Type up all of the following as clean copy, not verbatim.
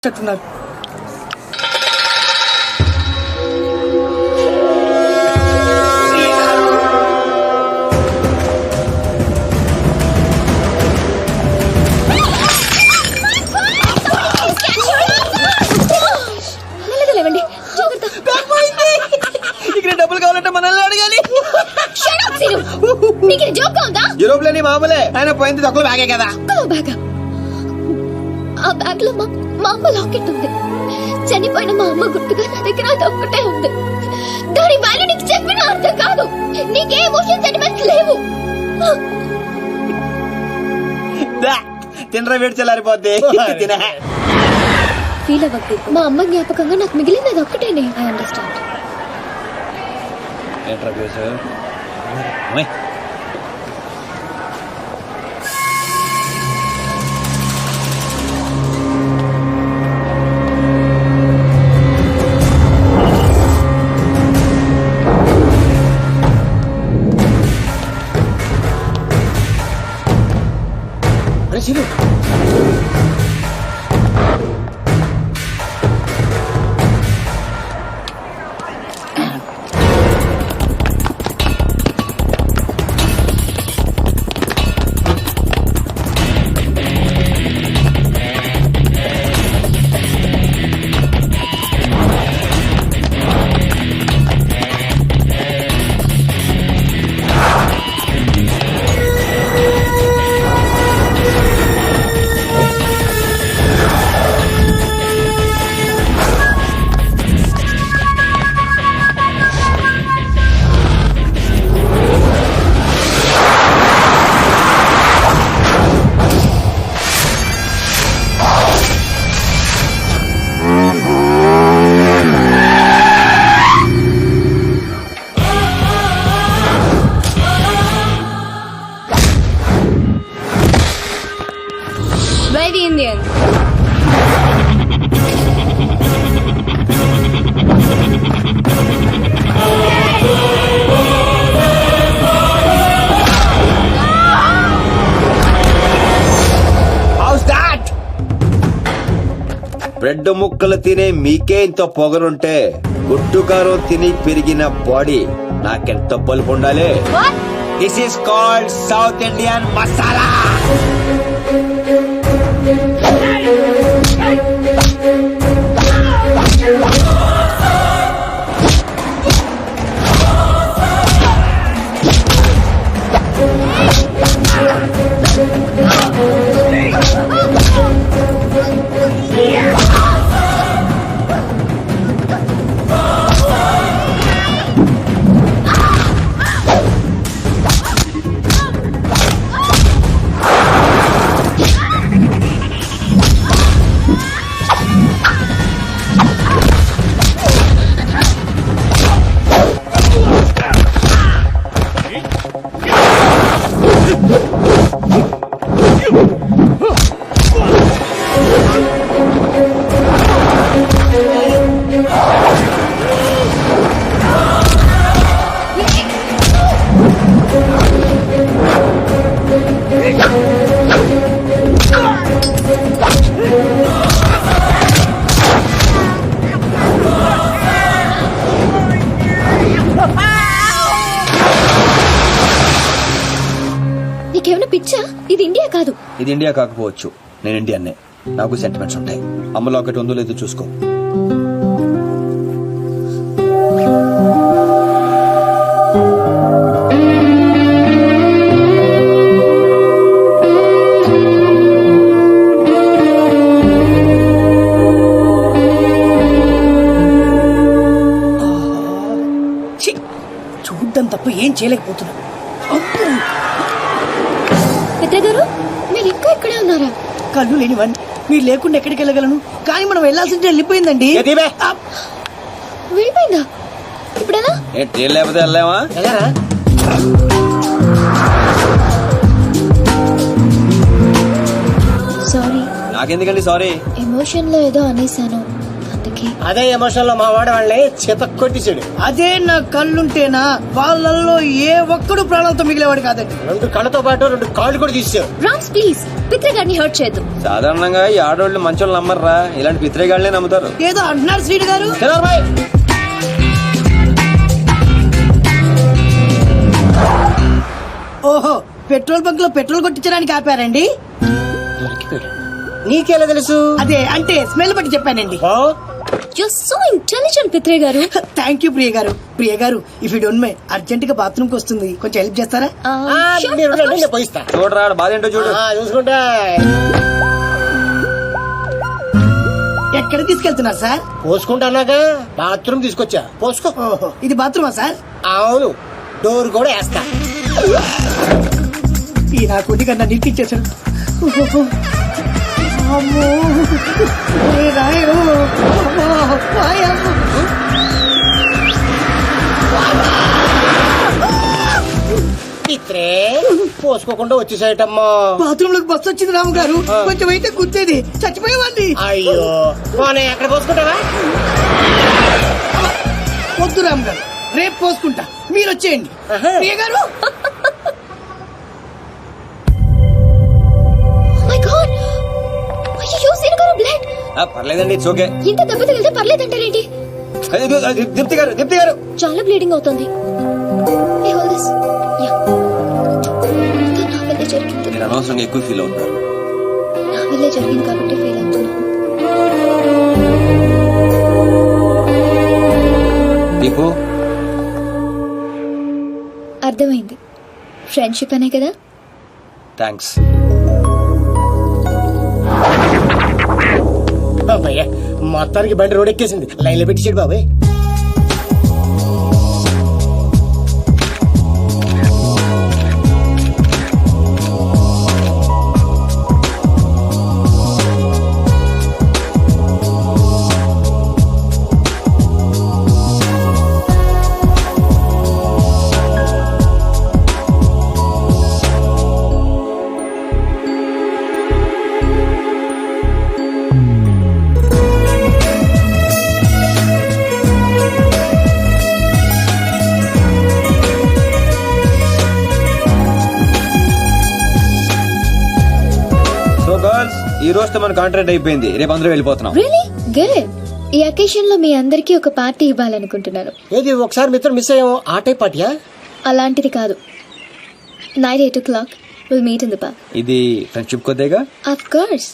చెట్టున్నారు. ఇక్కడ డబ్బులు కావాలంటే మనల్ని అడగాలి. యూరోప్లోని మామూలే, ఆయన పోయింది తక్కువ బ్యాగే కదా. ఆ బ్యాగ్ లో మా అమ్మ లాకెట్ ఉంది. చనిపోయిన మా అమ్మ గుర్తుగా నా దగ్గర అది ఒక్కటే ఉంది. దాని వాల్యూ నీకు చెప్పిన అర్థం కాదు. నీకే ఎమోషన్ సెంటిమెంట్స్ లేవు. తినరా వేడి చల్లారిపోద్ది. ఫీల్ అవ్వద్దు. మా అమ్మ జ్ఞాపకంగా నాకు మిగిలింది అది ఒక్కటేనే. I understand. శిలు Ready, Indian. House that? బ్రెడ్ ముక్కలు తినే మీకే ఇంత పొగరుంటే గుడ్డుకారం తిని పెరిగిన బాడీ నాకెంత బలుపు ఉండాలి. This is called south Indian masala. నీకేమైనా పిచ్చా? ఇది ఇండియా కాదు. ఇది ఇండియా కాకపోవచ్చు, నేను ఇండియన్నే. నాకు సెంటిమెంట్స్ ఉంటాయి. అమ్మలో ఒకటి ఉందో లేదో చూసుకో. చూడ్డం తప్ప ఏం చేయలేకపోతున్నా. పెద్దగారు, మీరు ఇంకా ఇక్కడే ఉన్నారా? కళ్ళు లేనివ్వండి, మీరు లేకుండా ఎక్కడికి వెళ్ళగలను? కానీ మనం వెళ్ళాల్సింది వెళ్ళిపోయిందండి. వెళ్ళిపోయిందా? ఇప్పుడెలా? లేకపోతే వెళ్ళామా? సారీ. నాకెందుకండి సారీ? ఎమోషన్ లో ఏదో అనేసాను. ఇంతకి అదే ఎమోషన్ లో మా వాడు వాళ్ళని చేత కొట్టించాడు. అదే నా కళ్ళుంటేనా వాళ్ళల్లో ఏ ఒక్కడు ప్రాణాలతో మిగిలేవాడు కాదండి. 2 కళ్ళతో పాటు 2 కాళ్ళు కూడా తీసావు. రామ్స్ ప్లీజ్ పిత్రగాడిని హర్ట్ చేయొద్దు. సాధారణంగా ఈ ఆడవాళ్ళు మంచోళ్ళు నమ్మర్రా, ఇలాంటి పిత్రేగాళ్ళనే నమ్ముతారు. ఏదో అంటున్నారు శ్రీను గారు. ఓహో, పెట్రోల్ బంక్ లో పెట్రోల్ కొట్టించడానికి ఆపారండి. నీకెలా తెలుసు? అదే అంటే స్మెల్ బట్టి చెప్పానండి. యు సో ఇంటెలిజెంట్ పిత్రే గారు. థ్యాంక్ యూ ప్రియ గారు. ప్రియ గారు, if you don't mind urgent గా బాత్రూమ్ కి వస్తుంది, కొంచెం హెల్ప్ చేస్తారా? పోయిస్తా. చూడరా ఆడ బాధ ఏంటో చూడు. చూసుకుంటా. ఎక్కడ తీసుకెళ్తున్నారు సార్? పోసుకుంటానాగా బాత్రూమ్ తీసుకొచ్చా. పోసుకో. ఓహో, ఇది బాత్రూమా సార్? అవును, డోర్ కూడా వేస్తా. ఈ నా కొద్ది కన్నా నిరికిచ్చేసాడు. అమ్మో, ఓయ్ రాయో. అమ్మో, వాయమ్మో. ఇత్రే పోసుకోకుండా వచ్చేసాయటమ్మా. బాత్రూమ్ లోకి బస్సు వచ్చింది రాము గారు, కొంచెం అయితే గుర్తేది చచ్చిపోయేవాడిని. అయ్యో, పోనీ ఎక్కడ పోసుకుంటావా? వద్దు రాము గారు, రేపు పోసుకుంటా, మీరు వచ్చేయండి. ప్రియ గారు, మై గాడ్, అయ్యో సీను గారు బ్లడ్. పర్లేదండి, ఇట్స్ ఓకే. ఇంత దెబ్బ తగిలితే పర్లేదంటారేంటి? దీప్తి గారు, దీప్తి గారు, చాలా బ్లీడింగ్ అవుతుంది. Hey, hold this. Yeah. ఇదంతా నా వల్లే జరిగింది. మీరు అనవసరంగా ఎక్కువ ఫీల్ అవుతారు. నా వల్లే జరిగింది కాబట్టి ఫీల్ అవుతున్నాను. దీపు, అర్థమైంది, ఫ్రెండ్షిప్ అనే కదా. థ్యాంక్స్. బాబాయ్ మొత్తానికి బండి రోడ్ ఎక్కేసింది. లైన్ లో పెట్టించాడు బాబాయ్. ఈ రోజుతో మన కాంట్రాక్ట్ అయిపోయింది, రేపు అందరూ వెళ్ళిపోతున్నాం. Really good. ఈ అకేషన్ లో మీ అందరికీ ఒక పార్టీ ఇవ్వాలనుకుంటున్నాను. ఏది ఒకసారి మిత్రం మిస్ అయ్యాము, ఆ టైప్ పార్టీయా? అలాంటిది కాదు. Night 8 o'clock will meet in the park. ఇది ఫ్రెండ్షిప్ కొద్దిగా. Of course.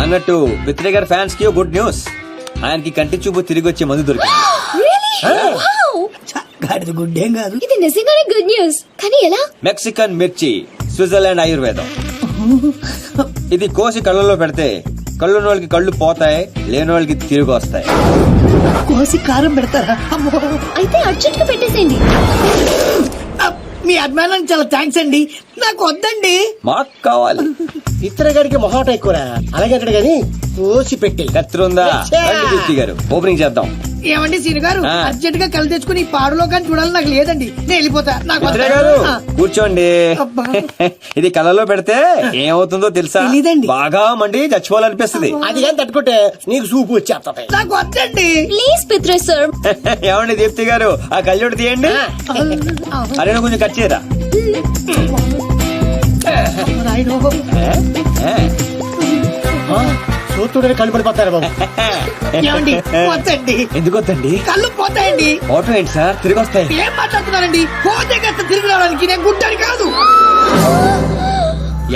అన్నట్టు పిత్రే గారి ఫ్యాన్స్ కి గుడ్ న్యూస్. ఆయనకి కంటి చూపు తిరిగి వచ్చే మందు దొరికింది. రియలీ? వావ్. గాడిది గుడ్డేం కాదు. ఇది నిజంగానే గుడ్ న్యూస్. కానీ ఎలా? మెక్సికన్ మిర్చి, స్విట్జర్లాండ్ ఆయుర్వేదం. ఇది కోసి కళ్ళలో పెడితే కళ్ళు వాళ్ళకి కళ్ళు పోతాయి, లేని వాళ్ళకి తిరిగి వస్తాయి. కోసి కారం పెడతారా? అమ్మో. అయితే అర్జెంట్ గా పెట్టేసేయండి. మీ అభిమానానికి చాలా థ్యాంక్స్ అండి, నాకు వద్దండి. మాకు కావాలి. ఇతర గడికి మొహాట ఎక్కువరా, అలాగే అంటాడు గాని కోసి పెట్టి. కత్తిరుందా? రండి దీప్తి గారు, ఓపెనింగ్ చేద్దాం. ఏమండి సీను గారు, ఆ. అర్జెంట్ గా కళ్ళు తెచ్చుకుని ఈ పాడులో కానీ చూడాలని నాకు లేదండి, నేను వెళ్ళిపోతా. నాకు పిత్రే వద్దు. గారు ఆ. కూర్చోండి. అబ్బా. ఇది కళ్ళలో పెడితే ఏమవుతుందో తెలుసా? తెలీదండి. బాగా మండి చచ్చిపోవాలనిపిస్తుంది. అది కానీ తట్టుకుంటే నీకు సూపు వచ్చేస్తాయి. నాకు వద్దండి. ప్లీజ్ పిత్రే సార్. ఏమండి దీప్తి గారు, ఆ కళ్ళోటి తీయండి. అరే నువ్వు కొంచెం కట్ చేయరా. రాయుడు. చూస్తుంటే కళ్ళు పడిపోతారు బాబు. ఏమండి వద్దండి, ఎందుకు వద్దండి? కళ్ళు పోతాయండి. ఆటో ఏంటి సార్, తిరిగి వస్తాయి. ఏం మాట్లాడుతున్నారండి? పోతే కాస్త తిరిగి రావడానికి నేను గుడ్డని కాదు.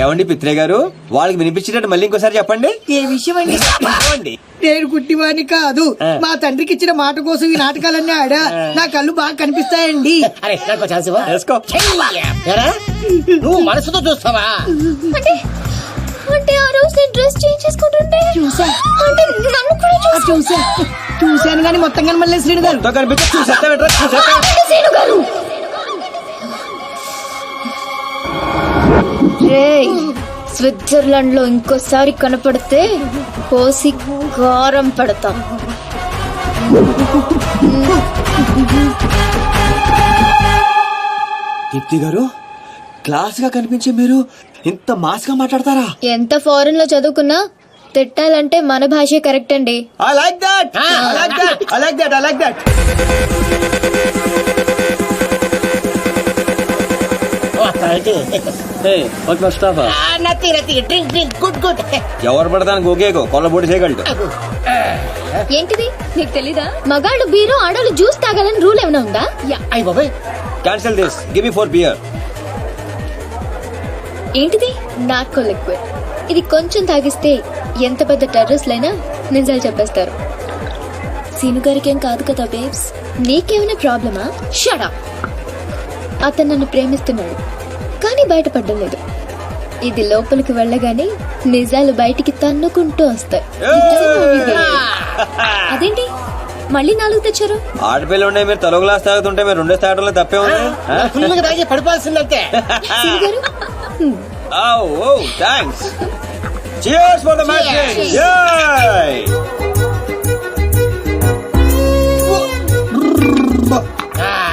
ఏమండి పిత్రే గారు, వాళ్ళకి వినిపించేటట్టు మళ్ళీ ఇంకోసారి చెప్పండి. ఏ విషయం అండి? చెప్పండి. నేను గుడ్డివాణి కాదు, మా తండ్రికి ఇచ్చిన మాట కోసం ఈ నాటకాలన్నీ ఆడా. నా కళ్ళు బాగా కనిపిస్తాయండి. అరే నాకు ఛాన్స్ ఇవ్వ. వేసుకో. ఏరా, నువ్వు మనసుతో చూస్తావా? అంటే ఆ రోజు నేను డ్రెస్ చేంజ్ చేసుకుంటుంటే చూసా. అంటే నన్ను కూడా చూశాను కానీ మొత్తం కనమల్లే శ్రీను గారు. మొత్తం కనిపించే చూసేస్తావేంట్రా? చూసేస్తావా? సీను గారు. రేయ్, స్విట్జర్లాండ్ లో ఇంకోసారి కనపడితే కోసి కారం పెడతాం. దీప్తి గారు, క్లాస్ గా కనిపించే మీరు ఇంత మాస్ గా మాట్లాడతారా? ఎంత ఫారెన్ లో చదువుకున్నా తిట్టాలంటే మన భాషే కరెక్ట్ అండి. I like that. I like that. I like that. I like that. Hey, what's my stuff? Drink good ఎవరు పడతాను గోకేకో కొల్లబొడి చేయగలడు. ఏంటిది నీకు తెలీదా? మగాళ్ళు బీరు ఆడోళ్ళు జ్యూస్ తాగాలని రూల్ ఏమైనా ఉందా? యా. అయ్యి బాబాయ్ Cancel this. Give me 4 beer. ఏంటిది? Narco liquid. ఇది కొంచెం తాగిస్తే ఎంత పెద్ద టెర్రరిస్ట్ లైనా నిజాలు చెప్పేస్తారు. సీను గారికి ఏం కాదు కదా బేబ్స్. నీకేమైనా ప్రాబ్లమా? Shut up. అతను నన్ను ప్రేమిస్తున్నాడు కానీ బయటపడడం లేదు. ఇది లోపలికి వెళ్ళగానే నిజాలు బయటికి తన్నుకుంటూ వస్తాయి. అదేంటి మళ్ళీ 4 తెచ్చారు? ఆడపిల్ల ఉండే మీరు తలో గ్లాస్ తాగుతుంటే మీరు 2 తాగడంలో తప్పే ఉంది. ఫుల్గా తాగి పడిపోవాల్సిందంతే. సీను గారు Oh, thanks. Cheers for the matches. Yay!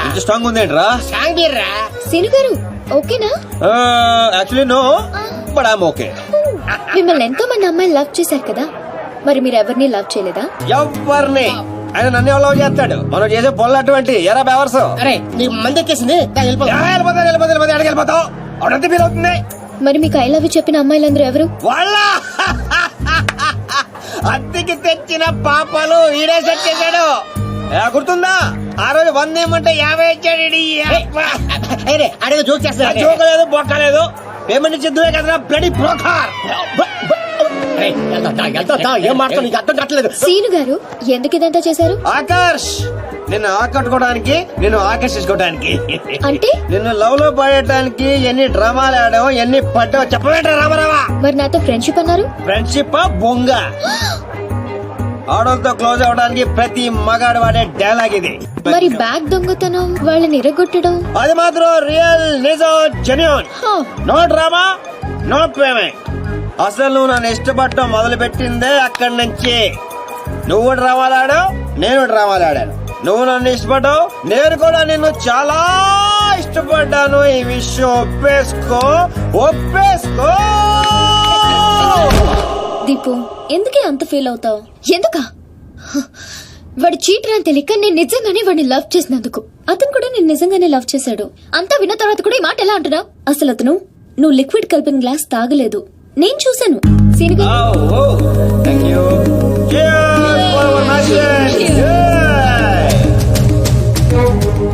ఇంత స్ట్రాంగ్ ఉందేంట్రా? సాంగిర్రా సీను గారు ఓకేనా? Actually no but I'm okay. మిమ్మల్ని ఎంతో మంది అమ్మాయిలు లవ్ చేశారు కదా, మరి మీరు ఎవరిని లవ్ చేయలేదా? ఎవరిని? ఆయన నన్ను లవ్ చేస్తాడు. మనం చేసే పొల్ల అటువంటి ఎరా బెవర్స్. అరే నీ మంది ఎక్కేసింది వెళ్ళిపోతావు అవునంత ఫీల్ అవుతుంది. మరి మీకు ఐ లవ్ యూ చెప్పిన అమ్మాయిలందరూ ఎవరు? వాళ్ళ అద్దెకి తెచ్చిన పాపాలు ఈడే సెట్ చేశాడు. గుర్తుందా ఆ రోజు 100 ఇమ్మంటే 50 ఇచ్చాడు. అడిగి జోక్ చేస్తా జోకలేదు బొక్కలేదు. పేమెంట్ ఇచ్చేద్దులే కదరా బ్లడీ బ్రోకర్. ఏం మాట్లాడు నీకు అర్థం కావట్లేదు. సీను గారు ఎందుకు ఇదంతా చేశారు? ఆకర్ష్ నిన్ను ఆకట్టుకోవడానికి, నిన్ను ఆకర్షించుకోవడానికి, అంటే నిన్ను లవ్ లో పడేయడానికి ఎన్ని డ్రామాలు ఆడావు, ఎన్ని పడ్డావు చెప్పవేంట్రా రామారావా? మరి నాతో ఫ్రెండ్షిప్ అన్నారు. ఫ్రెండ్షిప్ బొంగ. ఆడోళ్ళతో క్లోజ్ అవడానికి ప్రతి మగాడు వాడే డైలాగ్ ఇది. మరి బ్యాగ్ దొంగతనం, వాళ్ళని ఇరగొట్టడం, అది మాత్రం రియల్, నిజం, genuine. No drama, no payment. అసలు నువ్వు నన్ను ఇష్టపడటం మొదలు పెట్టిందే అక్కడి నుంచి. నువ్వు డ్రామాలు ఆడావు, నేను డ్రామాలు ఆడాను. నువ్వు నన్ను ఇష్టపడ్డావు, నేను కూడా నిన్ను చాలా ఇష్టపడ్డాను. ఈ విషయం ఒప్పేసుకో. దీపు ఎందుకే అంత ఫీల్ అవుతావు? ఎందుకా? వాడు చీటర్ అని తెలియక నేను నిజంగానే వాడిని లవ్ చేసినందుకు. అతను కూడా నేను నిజంగానే లవ్ చేశాడు. అంతా విన్న తర్వాత కూడా ఈ మాట ఎలా అంటున్నావు? అసలు అతను నువ్వు లిక్విడ్ కలిపిన గ్లాస్ తాగలేదు, నేను చూశాను.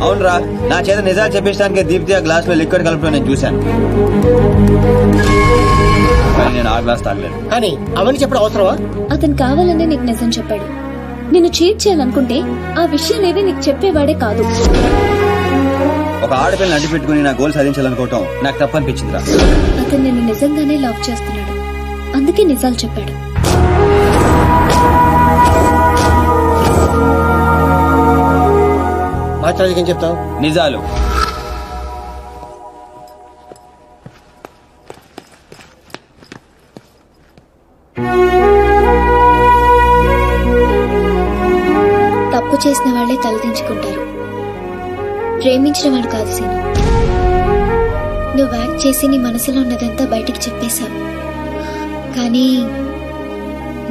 అవునరా, నా చేత నిజాలు చెప్పించడానికి దీప్తి ఆ గ్లాస్ లో లిక్విడ్ కలపడం నేను చూశాను. నేను ఆ గ్లాస్ తాగలేదు. కానీ అవన్నీ చెప్పడం అవసరమా? అతను కావాలనే నీకు నిజం చెప్పాడు. నిన్ను చీట్ చేయాలనుకుంటే ఆ విషయాలేవి నీకు చెప్పేవాడే కాదు. ఒక ఆడపిల్లని అడ్డు పెట్టుకుని నా గోల్ సాధించాలనుకోవటం నాకు తప్పనిపించిందిరా. అతను నిన్ను నిజంగానే లవ్ చేస్తున్నాడు, అందుకే నిజాలు చెప్పాడు. మాట్లాడేది ఏం చెప్తావు? నిజాలు. తప్పు చేసిన వాళ్లే తలదించుకుంటారు, ప్రేమించిన వాడు కాదు సీను. నువ్వు యాక్ట్ చేసి నీ మనసులో ఉన్నదంతా బయటికి చెప్పేశావు, కానీ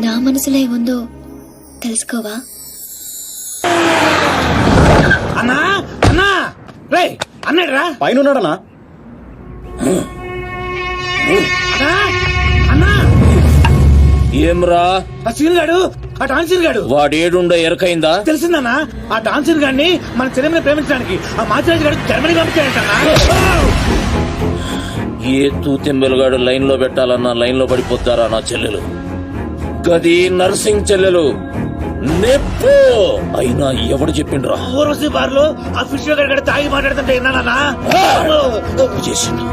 నా మనసులో ఏముందో తెలుసుకోవా? అన్నా అన్నా రే అన్నాడురా పైన ఉన్నాడనా? అన్నా ఏమ్రా ఆ సీన్ గాడు, ఆ డాన్సర్ గాడు వాడేడుండో ఎరకైందా? తెలిసిందన్నా? ఆ డాన్సర్ గాడిని మన చెల్లెమని ప్రేమించడానికి ఆ మాచిరాజు గారు జర్మనీ పంపించాడంటన్నా. ఏ తూతెంబెలుగాడు లైన్ లో పెట్టాలన్నా లైన్ లో పడిపోతారా నా చెల్లెలు? గది నర్సింగ్ చెల్లెలు నెప్పు అయినా ఎవడు చెప్పిండ్రా? ఊర్వశి బార్లో ఆ ఫిష్ గారు తాగి మాట్లాడుతుంటే విన్నానన్నా. తప్పు చేసిండు.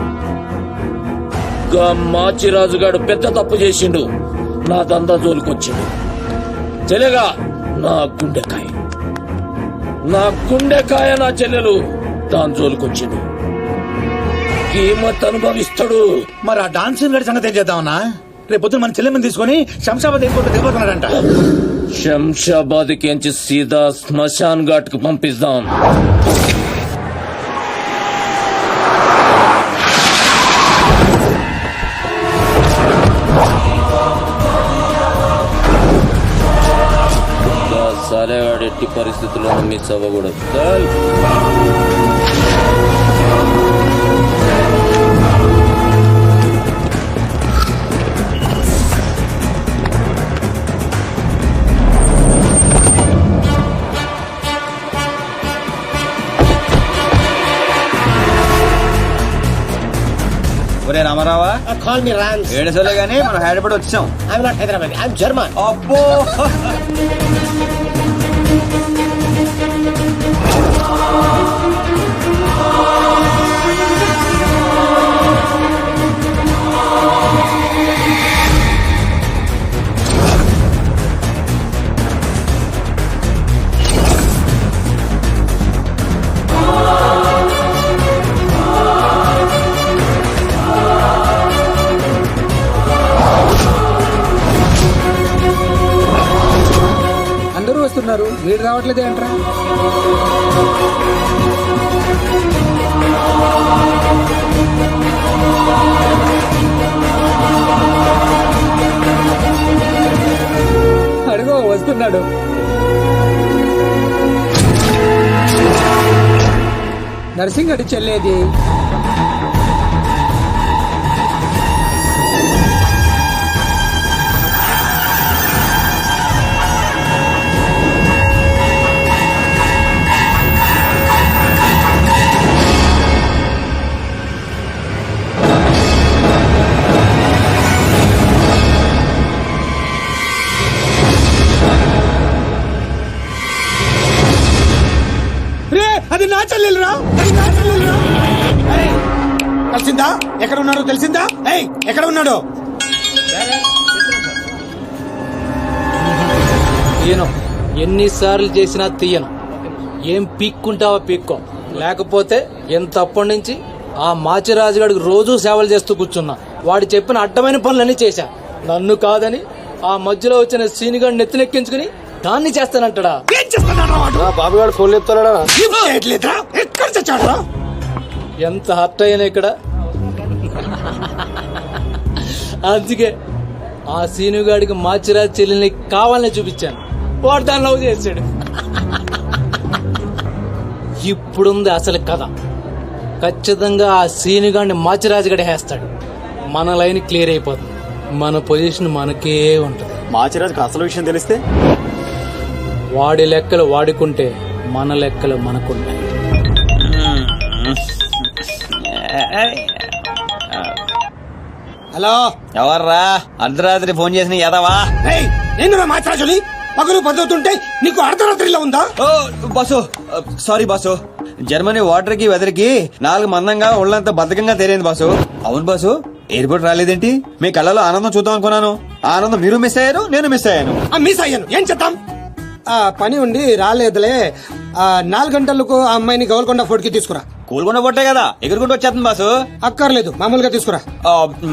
గా మాచిరాజుగాడు పెద్ద తప్పు చేసిండు. నా దందా జోలికొచ్చిండు. చెల్లెగా నా గుండెకాయ నా చెల్లెలు దాని జోలికొచ్చిండు. కీమత్ అనుభవిస్తాడు. మరి ఆ డాన్సర్ గారి సంగతి ఏం చేద్దామన్నా? రేపు పొద్దున మన చెల్లెమని తీసుకుని శంషాబాద్ ఎయిర్పోర్ట్ దిగిపోతున్నాడంట. శంషాబాద్ కి సీదా శ్మశాన్ ఘాట్ కు పంపిస్తాం. ఎట్టి పరిస్థితుల్లోనూ మిస్ అవ్వకూడదు. చల్. ఒరే రామారావా, కాల్ మీ రాన్స్. ఏడుసలే గానీ మనం హైదరాబాద్ వచ్చాం. I'm not Hyderabad, I'm German. అబ్బో అందరూ వస్తున్నారు, వీడు రావట్లేదు ఏంట్రా? అడుగో వస్తున్నాడు. నర్సింగ్ అడి చెల్లేది. అది నా చెల్లెలురా, అది నా చెల్లెలురా. ఏయ్, తెలిసిందా ఎక్కడ ఉన్నాడో? తెలిసిందా? ఏయ్, ఎక్కడ ఉన్నాడో? తీయను, ఎన్నిసార్లు చేసినా తీయను. ఏం పీక్కుంటావో పీక్కో, లేకపోతే ఎంతప్పటి నుంచి ఆ మాచిరాజుగాడికి రోజూ సేవలు చేస్తూ కూర్చున్నా. వాడు చెప్పిన అడ్డమైన పనులన్నీ చేశా. నన్ను కాదని ఆ మధ్యలో వచ్చిన సీనిగాడిని నెత్తినెక్కించుకుని దాన్ని చేస్తానంటాడా? ఏం చేస్తున్నాడు వాడు? బాబుగాడు ఫోన్ చెప్తాడా? ఏం చేయట్లేదురా? ఎక్కడ చచ్చాడురా? ఎంత హర్ట్ అయ్యాను ఇక్కడ. అందుకే ఆ సీనుగాడికి మాచిరాజు చెల్లెల్ని కావాలని చూపించాను. వాడు దాన్ని లవ్ చేశాడు. ఇప్పుడుంది అసలు కథ. ఖచ్చితంగా ఆ సీనుగాడిని మాచిరాజు గడి వేస్తాడు. మన లైన్ క్లియర్ అయిపోతుంది. మన పొజిషన్ మనకే ఉంటుంది. మాచిరాజుకు అసలు విషయం తెలిస్తే వాడి లెక్కలు వాడుకుంటే మన లెక్కలు మనకుంటాయి. హలో, ఎవర్రా అర్ధరాత్రి ఫోన్ చేసిన యదవా? ఏయ్, నేను మాచిరాజుని పగలు పదవుతుంటే నీకు అర్ధరాత్రిలో ఉందా? Oh boss, sorry boss. Germany water కి వెదర్ కి 4 మందంగా ఒళ్ళంతా బద్ధకంగా తేలింది బాసు. అవును బాసు, ఎయిర్పోర్ట్ రాలేదేంటి? మీ కళ్ళలో ఆనందం చూద్దాం అనుకున్నాను. ఆనందం మీరు మిస్ అయ్యారు, నేను మిస్ అయ్యాను. మిస్ అయ్యాను, ఏం చేద్దాం? పని ఉండి రాలేదులే. 4 గంటలకు ఆ అమ్మాయిని గోల్కొండ ఫోర్ట్ కి తీసుకురా. కూల్గొండ పొట్టే కదా, ఎగురుకుంటూ వచ్చేస్తుంది బాసు. అక్కర్లేదు, మామూలుగా తీసుకురా.